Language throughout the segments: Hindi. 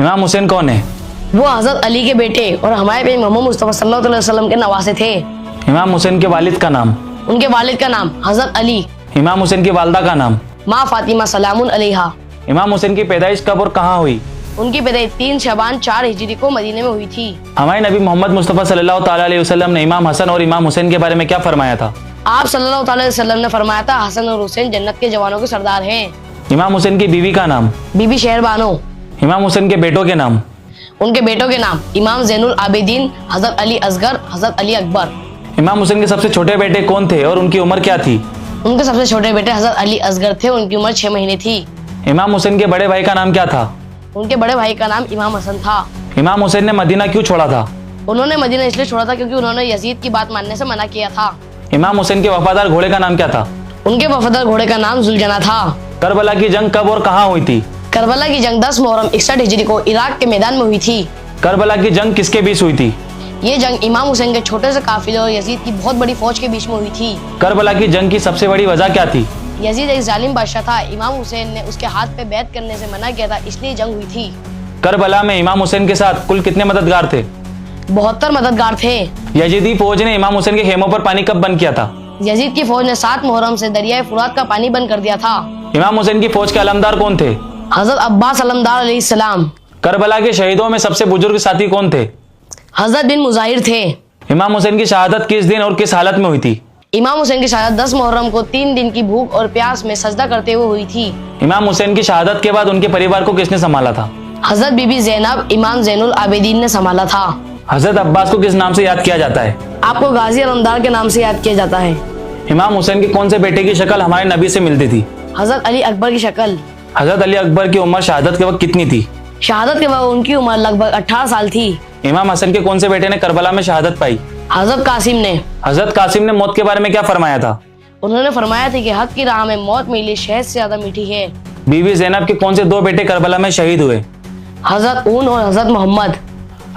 इमाम हुसैन कौन है? वो हजरत अली के बेटे और हमारे पे मोहम्मद मुस्तफ़ा सल्लल्लाहु अलैहि वसल्लम के नवासे थे। इमाम हुसैन के वालिद का नाम? उनके वालिद का नाम हजरत अली। इमाम हुसैन की वालदा का नाम? माँ फातिमा सलामुन अलैहा। इमाम हुसैन की पैदाइश कब और कहाँ हुई? उनकी पैदाइश 3 शबान 4 हिजरी को मदीने में हुई थी। हमारे नबी मोहम्मद मुस्तफ़ा सल्लल्लाहु ताला अलैहि वसल्लम ने इमाम हसन और इमाम हुसैन के बारे में क्या फरमाया था? आप सल्लल्लाहु अलैहि वसल्लम ने फरमाया था, हसन और हुसैन जन्नत के जवानों के सरदार हैं। इमाम हुसैन की बीवी का नाम? बीबी शहरबानो। इमाम हुसैन के बेटों के नाम? उनके बेटों के नाम इमाम ज़ैनुल आबिदीन, हजरत अली असगर, हजरत अली अकबर। इमाम हुसैन के सबसे छोटे बेटे कौन थे और उनकी उम्र क्या थी? उनके सबसे छोटे बेटे हजरत अली असगर थे, उनकी उम्र 6 महीने थी। इमाम हुसैन के बड़े भाई का नाम क्या था? उनके बड़े भाई का नाम इमाम हसन था। इमाम हुसैन ने मदीना क्यों छोड़ा था? उन्होंने मदीना इसलिए छोड़ा था क्योंकि उन्होंने यजीद की बात मानने से मना किया था। इमाम हुसैन के वफादार घोड़े का नाम क्या था? उनके वफादार घोड़े का नाम जुलजना था। करबला की जंग कब और कहाँ हुई थी? करबला की जंग 10 मुहर्रम 61 हिजरी को इराक के मैदान में हुई थी। करबला की जंग किसके बीच हुई थी? ये जंग इमाम हुसैन के छोटे से काफिले और यजीद की बहुत बड़ी फौज के बीच में हुई थी। करबला की जंग की सबसे बड़ी वजह क्या थी? यजीद एक जालिम बादशाह था। इमाम हुसैन ने उसके हाथ पे बैत करने से मना किया था, इसलिए जंग हुई थी। करबला में इमाम हुसैन के साथ कुल कितने मददगार थे? 72 मददगार थे। यजीदी फौज ने इमाम हुसैन के खेमों पर पानी कब बंद किया था? यजीद की फौज ने 7 मुहर्रम से दरियाए फुरात का पानी बंद कर दिया था। इमाम हुसैन की फौज के अलमदार कौन थे? हजरत अब्बास अलमदार अलैहिस्सलाम। करबला के शहीदों में सबसे बुजुर्ग साथी कौन थे? हजरत बिन मुजाहिर थे। इमाम हुसैन की शहादत किस दिन और किस हालत में हुई थी? इमाम हुसैन की शहादत 10 मुहर्रम को 3 दिन की भूख और प्यास में सजदा करते हुए हुई थी। इमाम हुसैन की शहादत के बाद उनके परिवार को किसने संभाला था? हजरत बीबी ज़ैनब इमाम ज़ैनुल आबिदीन ने संभाला था। हजरत अब्बास को किस नाम से याद किया जाता है? आपको गाजी अलमदार के नाम से याद किया जाता है। इमाम हुसैन के कौन से बेटे की शक्ल हमारे नबी से मिलती थी? हजरत अली अकबर की शक्ल। हजरत अली अकबर की उम्र शहादत के वक्त कितनी थी? शहादत के वक्त उनकी उम्र लगभग 18 साल थी। इमाम हसन के कौन से बेटे ने करबला में शहादत पाई? हजरत कासिम ने। हजरत कासिम ने मौत के बारे में क्या फरमाया था? उन्होंने फरमाया था कि हक की राह में मौत मेरे लिए शहद से ज्यादा मीठी है। बीवी ज़ैनब के कौन से 2 बेटे करबला में शहीद हुए? हजरत ऊन और हजरत मोहम्मद।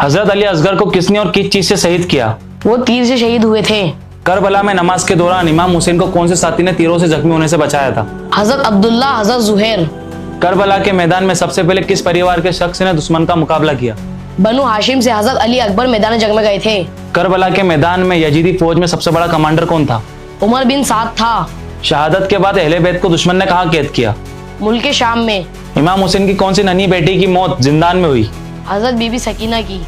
हजरत अली असगर को किसने और किस चीज से शहीद किया? वो तीर से शहीद हुए थे। करबला में नमाज के दौरान इमाम हुसैन को कौन से साथी ने तीरों से जख्मी होने से बचाया था? हजरत अब्दुल्ला, हजरत जुहैर। करबला के मैदान में सबसे पहले किस परिवार के शख्स ने दुश्मन का मुकाबला किया? बनु हाशिम से हजरत अली अकबर मैदान जंग में गए थे। करबला के मैदान में यजीदी फौज में सबसे बड़ा कमांडर कौन था? उमर बिन साद था। शहादत के बाद अहले बैत को दुश्मन ने कहाँ कैद किया? मुल्क शाम में। इमाम हुसैन की कौन सी नन्ही बेटी की मौत जिंदान में हुई? हजरत बीबी सकीना की।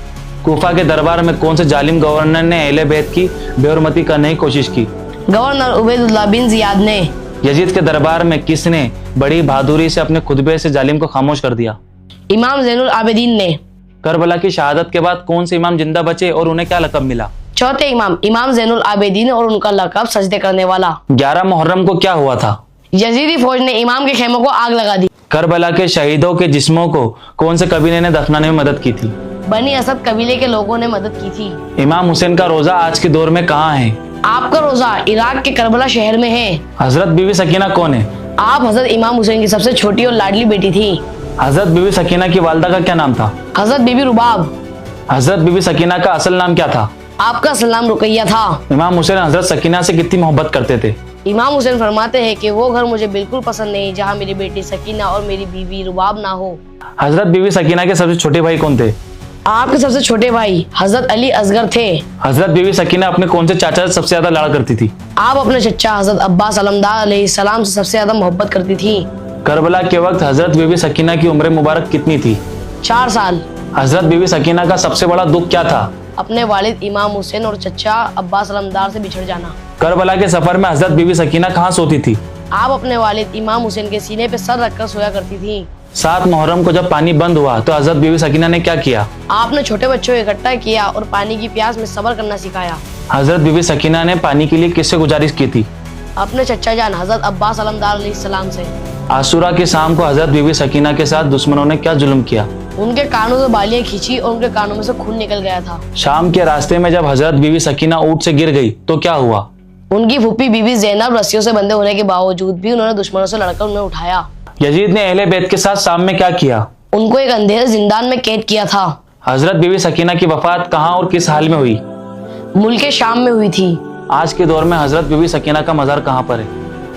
कूफा के दरबार में कौन से जालिम गवर्नर ने अहले बैत की बेहरमती करने की कोशिश की? गवर्नर उबैदुल्लाह बिन जियाद ने। यजीद के दरबार में किसने बड़ी बहादुरी से अपने खुतबे से जालिम को खामोश कर दिया? इमाम ज़ैनुल आबिदीन ने। करबला की शहादत के बाद कौन से इमाम जिंदा बचे और उन्हें क्या लक़ब मिला? चौथे इमाम इमाम ज़ैनुल आबिदीन और उनका लक़ब सजदे करने वाला। 11 मुहर्रम को क्या हुआ था? यजीदी फौज ने इमाम के खेमों को आग लगा दी। करबला के शहीदों के जिस्मों को कौन से कबीले ने दफनाने में मदद की थी? बनी असद कबीले के लोगों ने मदद की थी। इमाम हुसैन का रोजा आज के दौर में कहाँ है? आपका रोजा इराक के करबला शहर में है। हजरत बीवी सकीना कौन है? आप हजरत इमाम हुसैन की सबसे छोटी और लाडली बेटी थी। हजरत बीवी सकीना की वालदा का क्या नाम था? हजरत बीबी रुबाब। हजरत बीवी सकीना का असल नाम क्या था? आपका असल नाम रुकैया था। इमाम हुसैन हजरत सकीना से कितनी मोहब्बत करते थे? इमाम हुसैन फरमाते हैं कि वो घर मुझे बिल्कुल पसंद नहीं जहाँ मेरी बेटी सकीना और मेरी बीवी रुबाब ना हो। हजरत बीवी सकीना के सबसे छोटे भाई कौन थे? आपके सबसे छोटे भाई हजरत अली असगर थे। हजरत बीवी सकीना अपने कौन से चाचा से सबसे ज्यादा लाड़ करती थी? आप अपने चचा हजरत अब्बास अलमदार अलैहिस्सलाम से सबसे ज्यादा मोहब्बत करती थी। करबला के वक्त हजरत बीवी सकीना की उम्र मुबारक कितनी थी? 4 साल। हजरत बीवी सकीना का सबसे बड़ा दुख क्या था? अपने वालिद इमाम हुसैन और चचा अब्बास अलमदार से बिछड़ जाना। करबला के सफर में हजरत बीवी सकीना कहाँ सोती थी? आप अपने वालिद इमाम हुसैन के सीने पे सर रखकर सोया करती थी। 7 मुहर्रम को जब पानी बंद हुआ तो हजरत बीवी सकीना ने क्या किया? आपने छोटे बच्चों को इकट्ठा किया और पानी की प्यास में सब्र करना सिखाया। हजरत बीवी सकीना ने पानी के लिए किससे गुजारिश की थी? अपने चचा जान हजरत अब्बास अलमदार अलैहिस्सलाम से। आशूरा की शाम को हजरत बीवी सकीना के साथ दुश्मनों ने क्या जुल्म किया? उनके कानों से बालियां खींची और उनके कानों में से खून निकल गया था। शाम के रास्ते में जब हजरत बीवी सकीना ऊंट से गिर गई तो क्या हुआ? उनकी फूफी बीबी ज़ैनब रस्सियों से बंधे होने के बावजूद भी उन्होंने दुश्मनों से लड़कर उन्हें उठाया। यजीद ने अहले बैत के साथ शाम में क्या किया? उनको एक अंधेरे जिंदान में कैद किया था। हजरत बीवी सकीना की वफात कहाँ और किस हाल में हुई? मुल्क शाम में हुई थी। आज के दौर में हजरत बीवी सकीना का मज़ार कहाँ पर है?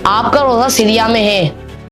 आपका रोजा सीरिया में है।